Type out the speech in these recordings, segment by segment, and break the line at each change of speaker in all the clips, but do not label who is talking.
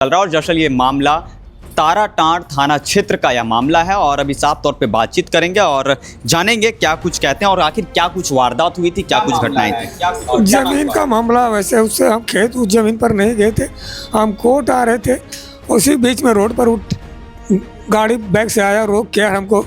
चल रहा है। और दरअसल ये मामला ताराटांड़ थाना क्षेत्र का यह मामला है और अभी साफ तौर पे बातचीत करेंगे और जानेंगे क्या कुछ कहते हैं और आखिर क्या कुछ वारदात हुई थी, क्या कुछ घटनाएं थी।
जमीन का मामला वैसे उससे हम खेत उस जमीन पर नहीं गए थे, हम कोर्ट आ रहे थे। उसी बीच में रोड पर गाड़ी बैक से आया, रोक किया, हमको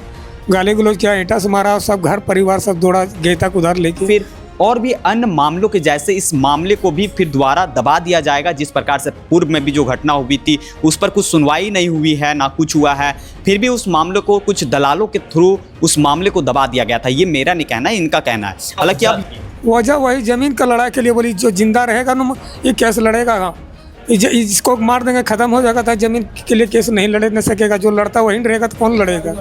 गाली गलौज किया, ईंटा से मारा, सब घर परिवार सब दौड़ा गए तक उधर लेके।
फिर और भी अन्य मामलों के जैसे इस मामले को भी फिर दोबारा दबा दिया जाएगा। जिस प्रकार से पूर्व में भी जो घटना हुई थी उस पर कुछ सुनवाई नहीं हुई है, ना कुछ हुआ है, फिर भी उस मामले को कुछ दलालों के थ्रू उस मामले को दबा दिया गया था। ये मेरा नहीं कहना है, इनका कहना है। हालांकि अब
वजह वही जमीन का लड़ाई के लिए बोली, जो जिंदा रहेगा ना ये केस लड़ेगा, इसको मार देंगे खत्म हो जाएगा था। जमीन के लिए केस नहीं लड़ सकेगा, जो लड़ता वही रहेगा तो कौन लड़ेगा।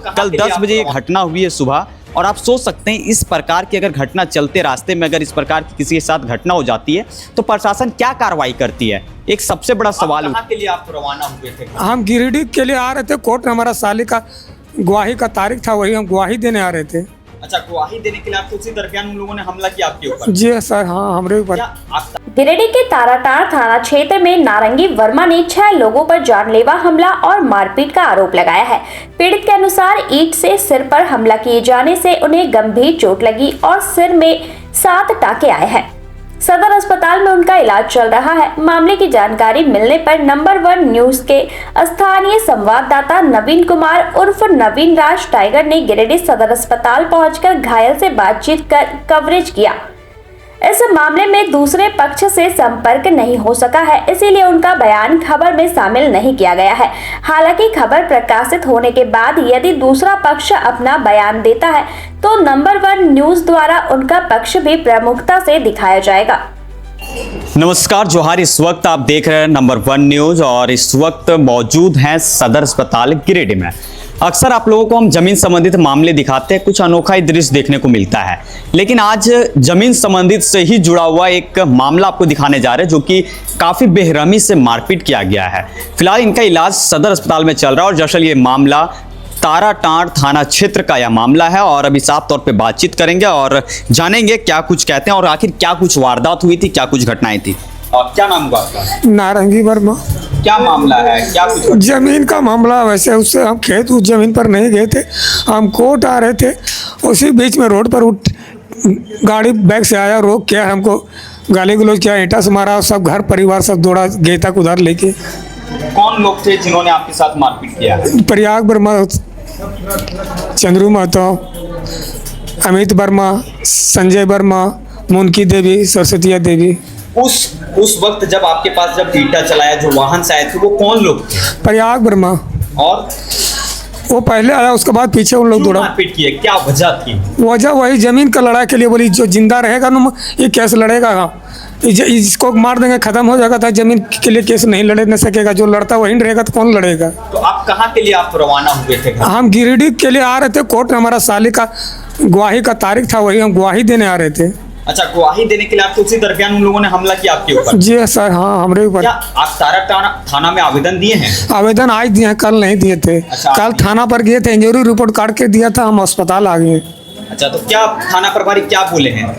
कल 10 बजे ये घटना हुई है सुबह, और आप सोच सकते हैं इस प्रकार की अगर घटना चलते रास्ते में अगर इस प्रकार की किसी के साथ घटना हो जाती है तो प्रशासन क्या कार्रवाई करती है, एक सबसे बड़ा सवाल। कहाँ के लिए आप रवाना हुए थे?
हम गिरिडीह के लिए आ रहे थे, कोर्ट में हमारा साली का गवाही का तारीख था, वही हम गवाही देने आ रहे थे।
अच्छा, गवाही देने के लिए आप उसी दरमियान उन लोगों ने हमला किया आपके ऊपर?
जी सर, हाँ हमारे ऊपर।
गिरिडीह के ताराटांड़ थाना क्षेत्र में नारंगी वर्मा ने 6 लोगों पर जानलेवा हमला और मारपीट का आरोप लगाया है। पीड़ित के अनुसार ईंट से सिर पर हमला किए जाने से उन्हें गंभीर चोट लगी और सिर में 7 टाँके आए हैं। सदर अस्पताल में उनका इलाज चल रहा है। मामले की जानकारी मिलने पर नंबर 1 न्यूज के स्थानीय संवाददाता नवीन कुमार उर्फ नवीन राज टाइगर ने गिरिडीह सदर अस्पताल पहुंचकर घायल से बातचीत कर कवरेज किया। इस मामले में दूसरे पक्ष से संपर्क नहीं हो सका है, इसीलिए उनका बयान खबर में शामिल नहीं किया गया है। हालांकि खबर प्रकाशित होने के बाद यदि दूसरा पक्ष अपना बयान देता है तो नंबर 1 न्यूज द्वारा उनका पक्ष भी प्रमुखता से दिखाया जाएगा।
नमस्कार, जोहार। इस वक्त आप देख रहे हैं नंबर 1 न्यूज और इस वक्त मौजूद हैं सदर अस्पताल गिरिडीह में। अक्सर आप लोगों को हम जमीन संबंधित मामले दिखाते हैं, कुछ अनोखा ही दृश्य देखने को मिलता है, लेकिन आज जमीन संबंधित से ही जुड़ा हुआ एक मामला आपको दिखाने जा रहे हैं जो कि काफी बेरहमी से मारपीट किया गया है। फिलहाल इनका इलाज सदर अस्पताल में चल रहा है और दरअसल ये मामला ताराटांड़ थाना क्षेत्र का यह मामला है और अभी साफ तौर पे बातचीत करेंगे और जानेंगे क्या कुछ कहते हैं और आखिर क्या कुछ वारदात हुई थी, क्या कुछ घटनाएं थी। और क्या नाम हुआ आपका?
नारंगी वर्मा।
क्या मामला है, क्या कुछ?
जमीन का मामला वैसे उससे हम खेत उस जमीन पर नहीं गए थे, हम कोर्ट आ रहे थे। उसी बीच में रोड पर गाड़ी बैक से आया, रोक किया, हमको गाली गलौज किया, ईंटा से मारा, सब घर परिवार सब दौड़ा गए तक उधर लेके।
कौन लोग थे जिन्होंने आपके साथ मारपीट किया?
प्रयाग वर्मा, चंद्रू महतो, अमित वर्मा, संजय वर्मा, मुनकी देवी, सरस्वती देवी।
उस वक्त जब आपके पास जब ईंटा चलाया, जो वाहन से आए थे, वो कौन लोग थे?
प्रयाग वर्मा।
और
वो पहले आया, उसके बाद पीछे उन लोग दौड़ा।
मारपीट किए, क्या वजह थी?
वजह वही जमीन का लड़ाई के लिए बोली, जो जिंदा रहेगा ना ये केस लड़ेगा, इसको मार देंगे खत्म हो जाएगा था। जमीन के लिए केस नहीं लड़ सकेगा, जो लड़ता वही रहेगा तो कौन लड़ेगा।
तो आप कहाँ के लिए आप रवाना हुए थे?
हम गिरिडीह के लिए आ रहे थे, कोर्ट में हमारा साली का गवाही का तारीख था, वही हम गवाही देने आ रहे थे।
अच्छा, गवाही देने के लिए आप उसी दरमियान उन लोगों ने हमला किया आपके ऊपर?
जी सर, हाँ हमारे ऊपर।
क्या आप ताराटांड़ थाना में आवेदन दिए हैं?
आवेदन आज दिए हैं, कल नहीं दिए थे।
अच्छा,
कल थाना पर गए थे, इंजरी रिपोर्ट काट के दिया था, हम अस्पताल आ गए।
अच्छा, तो क्या थाना प्रभारी क्या बोले हैं?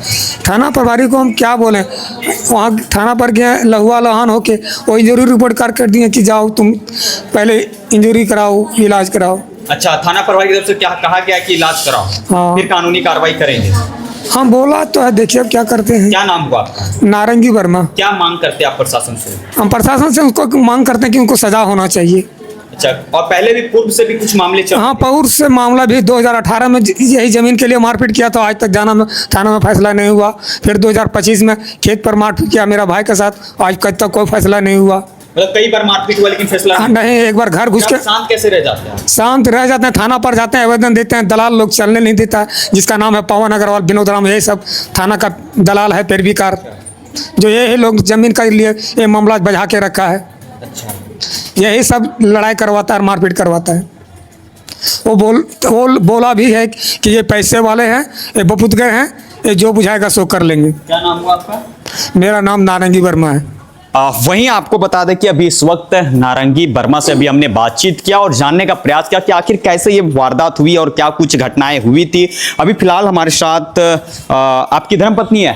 थाना प्रभारी को हम क्या बोले, वहाँ थाना पर गए, लहुआ लहान होके वो इंजरी रिपोर्ट काट कर दिए कि जाओ तुम पहले इंजरी कराओ, इलाज कराओ।
अच्छा, थाना प्रभारी की तरफ से क्या कहा गया कि इलाज कराओ?
हाँ।
फिर कानूनी कार्रवाई करेंगे?
हम बोला तो है, देखिए अब क्या करते हैं।
क्या नाम हुआ आपका?
नारंगी वर्मा।
क्या मांग करते हैं आप प्रशासन से?
हम प्रशासन से उसको मांग करते हैं कि उनको सजा होना चाहिए।
अच्छा, और पहले भी पूर्व से भी कुछ मामले चल?
हाँ, पूर्व से मामला भी 2018 में यही जमीन के लिए मारपीट किया था, आज तक थाना में फैसला नहीं हुआ। फिर 2025 में खेत पर मारपीट किया मेरा भाई के साथ, आज तक कोई फैसला नहीं हुआ।
मतलब कई बार मारपीट हुआ लेकिन फैसला
नहीं। एक बार घर घुस के
शांत कैसे रह जाते हैं?
शांत रह जाते हैं, थाना पर जाते हैं, आवेदन देते हैं, दलाल लोग चलने नहीं देता है, जिसका नाम है पवन अग्रवाल, विनोद राम, यही सब थाना का दलाल है, पैरवीकार, जो यही लोग जमीन के लिए ये मामला बजा के रखा है।
अच्छा,
यही सब लड़ाई करवाता है, मारपीट करवाता है। वो बोला भी है कि ये पैसे वाले हैं, ये बपुत गए हैं, ये जो बुझाएगा सो कर लेंगे।
क्या नाम हुआ आपका?
मेरा नाम नारंगी वर्मा है।
वहीं आपको बता दें कि अभी इस वक्त नारंगी वर्मा से अभी हमने बातचीत किया और जानने का प्रयास किया कि आखिर कैसे ये वारदात हुई और क्या कुछ घटनाएं हुई थी। अभी फिलहाल हमारे साथ आपकी धर्मपत्नी है,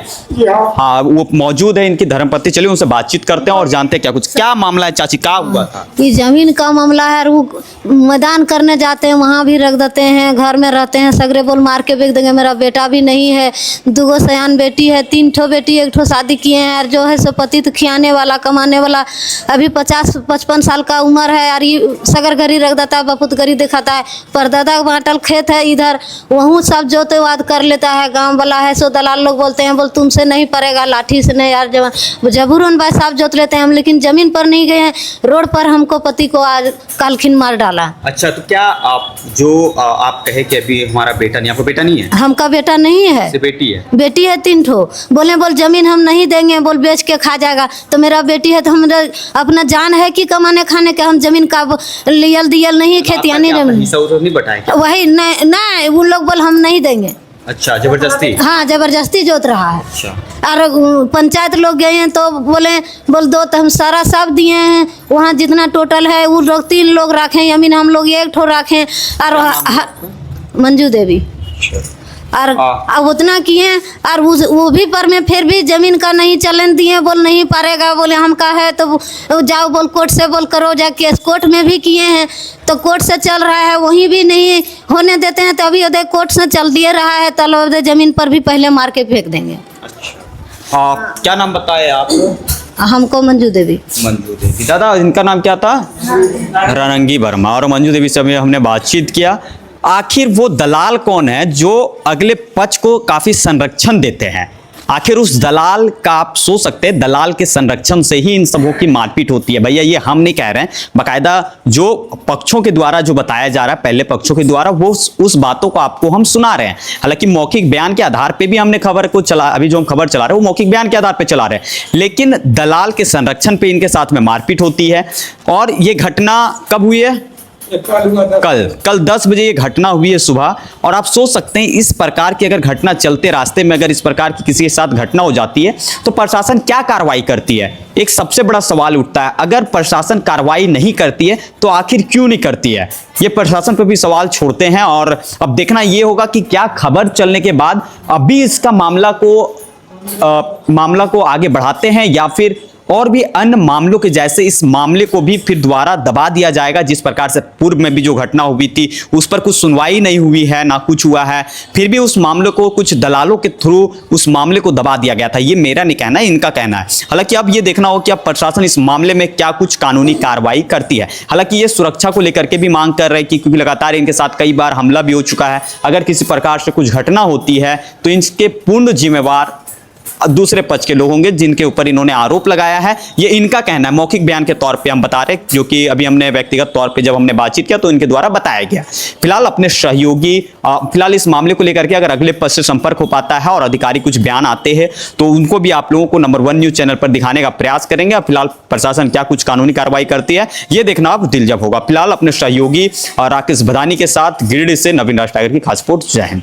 हाँ वो मौजूद है, इनकी धर्मपत्नी। चलिए उनसे बातचीत करते हैं और जानते हैं क्या मामला है। चाची क्या हुआ था?
ये जमीन का मामला है। वो मैदान करने जाते हैं, वहाँ भी रख देते हैं, घर में रहते हैं, सगरे बोल मार के बेच देंगे। मेरा बेटा भी नहीं है, 2 सयान बेटी है, 3 ठो बेटी, 1 ठो शादी किए हैं। और जो है सो पति तो खियाने वाला, कमाने वाला, अभी 50-55 साल का उम्र है। और ये सगर घरी रख देता है, बपुत घरी दिखाता है। परदादा बांटल खेत है इधर, वहाँ सब जोतेवाद कर लेता है। गाँव वाला है सो दलाल लोग बोलते हैं, बोल तुमसे नहीं पड़ेगा, लाठी से नहीं। यार जबूरन भाई साहब जोत लेते हैं हम, लेकिन जमीन पर नहीं गए हैं। रोड पर हमको पति को आज कालखिन मार डाला।
अच्छा, तो क्या आप आप कहे कि अभी हमारा बेटा नहीं, आपका बेटा नहीं है?
हमका बेटा नहीं है,
बेटी है।
बेटी है 3 ठो। बोल जमीन हम नहीं देंगे, बोल बेच के खा जाएगा। तो मेरा बेटी है तो हम अपना जान है कि कमाने खाने के, हम जमीन का लियल दियल नहीं, खेतियानी
नहीं बताए
वही नहीं उन लोग बोल हम नहीं देंगे।
अच्छा, जबरदस्ती?
हाँ, जबरदस्ती जोत रहा है।
अच्छा।
और पंचायत लोग गए हैं तो बोल दो, तो हम सारा सब दिए हैं। वहाँ जितना टोटल है वो लोग 3 लोग रखें, जमीन हम लोग 1 ठो रखें। और मंजू देवी और अब उतना किए। और वो भी पर में फिर भी जमीन का नहीं चलन दिए, बोल नहीं पारेगा। बोले हम का है तो जाओ, बोल कोर्ट से बोल करो जा केस। कोर्ट में भी किए हैं तो कोर्ट से चल रहा है, वहीं भी नहीं होने देते हैं। तो अभी उधर कोर्ट से चल दिए रहा है, तो उधर जमीन पर भी पहले मार के फेंक देंगे।
अच्छा, क्या नाम बताए आप?
हमको मंजू देवी।
मंजू देवी। दादा इनका नाम क्या था? नारंगी वर्मा। और मंजू देवी से हमने बातचीत किया। आखिर वो दलाल कौन है जो अगले पक्ष को काफी संरक्षण देते हैं? आखिर उस दलाल का, आप सोच सकते हैं, दलाल के संरक्षण से ही इन सबों की मारपीट होती है। भैया ये हम नहीं कह रहे हैं, बाकायदा जो पक्षों के द्वारा जो बताया जा रहा है, पहले पक्षों के द्वारा, वो उस बातों को आपको हम सुना रहे हैं। हालांकि मौखिक बयान के आधार पे भी हमने खबर को चला, अभी जो हम खबर चला रहे हैं वो मौखिक बयान के आधार पे चला रहे हैं, लेकिन दलाल के संरक्षण पे इनके साथ में मारपीट होती है। और ये घटना कब हुई है? कल 10 बजे ये घटना हुई है सुबह। और आप सोच सकते हैं इस प्रकार की अगर घटना चलते रास्ते में अगर इस प्रकार की किसी के साथ घटना हो जाती है तो प्रशासन क्या कार्रवाई करती है? एक सबसे बड़ा सवाल उठता है। अगर प्रशासन कार्रवाई नहीं करती है तो आखिर क्यों नहीं करती है? ये प्रशासन पर भी सवाल छोड़ते हैं। और अब देखना ये होगा कि क्या खबर चलने के बाद अभी इसका मामला को आगे बढ़ाते हैं या फिर और भी अन्य मामलों के जैसे इस मामले को भी फिर दोबारा दबा दिया जाएगा। जिस प्रकार से पूर्व में भी जो घटना हुई थी उस पर कुछ सुनवाई नहीं हुई है, ना कुछ हुआ है, फिर भी उस मामले को कुछ दलालों के थ्रू उस मामले को दबा दिया गया था। ये मेरा नहीं कहना है, इनका कहना है। हालांकि अब ये देखना हो कि अब प्रशासन इस मामले में क्या कुछ कानूनी कार्रवाई करती है। हालांकि ये सुरक्षा को लेकर के भी मांग कर रहे हैं कि क्योंकि लगातार इनके साथ कई बार हमला भी हो चुका है। अगर किसी प्रकार से कुछ घटना होती है तो इनके पूर्ण जिम्मेवार दूसरे पक्ष के लोग होंगे जिनके ऊपर इन्होंने आरोप लगाया है। ये इनका कहना है, मौखिक बयान के तौर पे हम बता रहे, जो कि अभी हमने व्यक्तिगत तौर पे जब हमने बातचीत किया तो इनके द्वारा बताया गया। फिलहाल अपने सहयोगी फिलहाल इस मामले को लेकर के अगर अगले पक्ष से संपर्क हो पाता है और अधिकारी कुछ बयान आते हैं तो उनको भी आप लोगों को नंबर 1 न्यूज चैनल पर दिखाने का प्रयास करेंगे। फिलहाल प्रशासन क्या कुछ कानूनी कार्रवाई करती है ये देखना अब दिलचस्प होगा। फिलहाल अपने सहयोगी राकेश भदानी के साथ गिरिडीह से नवीन राज टाइगर की खास रिपोर्ट। जय हिंद।